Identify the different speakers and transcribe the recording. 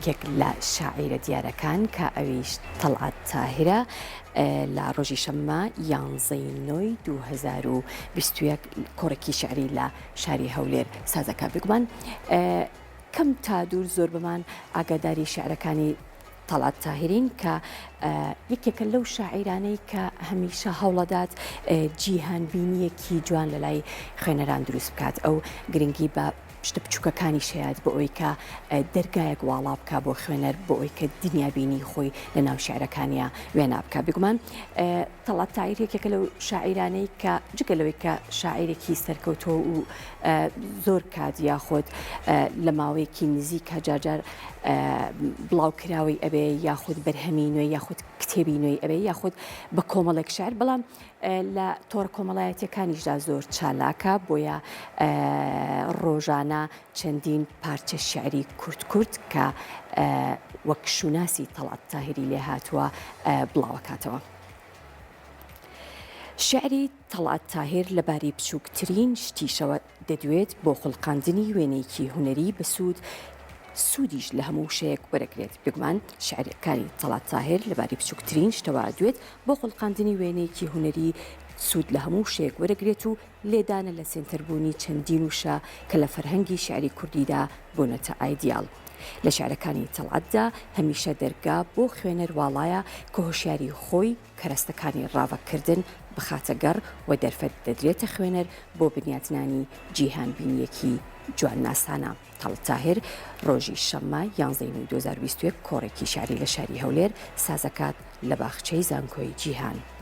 Speaker 1: یەکێک لە شاعیرە دیارەکان کە ئەویش تەڵعات تاهرە لە ڕۆژی شەممە 11 2021 کۆڕێکی شعری لە شاری هەولێر سازەکە بگومان کەم تا دوور زۆر بمان ئاگاداری شعرەکانی تەڵعات تاهرین کە یەکێکە لەو شاعیرانەی کە هەمیشە هەوڵەدات جیهانبینیەکی جوان لە لای خوێنەران دروست بکات ئەو گرنگی بە شتە بچووکەکانی شەیاد بۆ ئەوی کە دەرگایەک واڵا بکە بۆ خوێنەر بۆ ئەوی کە دنیابینی خۆی لە ناو شعرەکانیە وێنا بکە بگومان تەڵعات تاهیر یەکێکە لەو شاعیرانەی کە جگە لەوەی کە شاعیرێکی سەرکەوتۆ و زۆر کات یاخۆت لە ماوەیەکی نزیکە جارجار بڵاوکراوی ئەبێ یاخود بەرهەمی نوێ یاخود کتێبی نوێی ئەبێ یاخود بە کۆمەڵێک شعر بەڵام لە تۆڕە کۆمەڵایەتیەکانیشدا زۆر چالاکە بۆیە ڕۆژانە چەندین پارچە شعری کورت کە وەک شوناسی تەڵعات تاهیری لێ هاتووە بڵاوەکاتەوە. شعری تەڵعات تاهیر لەباری بچووکترین شتیشەوە دەدوێت بۆ خوڵقاندنی وێنەیەکی هونەری بەسوود سوودیش لە هەموو شەیەک وەرەگرێت بگومان شعرەکانی تەڵعات تاهیر لەباری بچووکترین شتەوە دوێت بۆ خوڵقاندنی وێنەیەکی هونەری سوود لە هەموو شەیەک وەرەگرێت و لێدانە لە سێنتەربوونی چەندین وشە کە لە فەرهەنگی شعری کوردیدا بۆنەتە ئایدیال. لە شعرەکانی تەڵعاتدا هەمیشە دەرگا بۆ خوێنەر واڵایە کە هۆشیاری خۆی کەرەستەکانی ڕاوەکردن بخاتە گەڕ و دەرفەت دەدرێتە خوێنەر بۆ بنیاتنانی جیهانبینیەکی جوان ناسانە. تەڵعات تاهیر ڕۆژی شەممە 11 2021 کۆڕێکی شعری لە شاری هەولێر سازەکات لە باخچەی زانکۆی جیهان.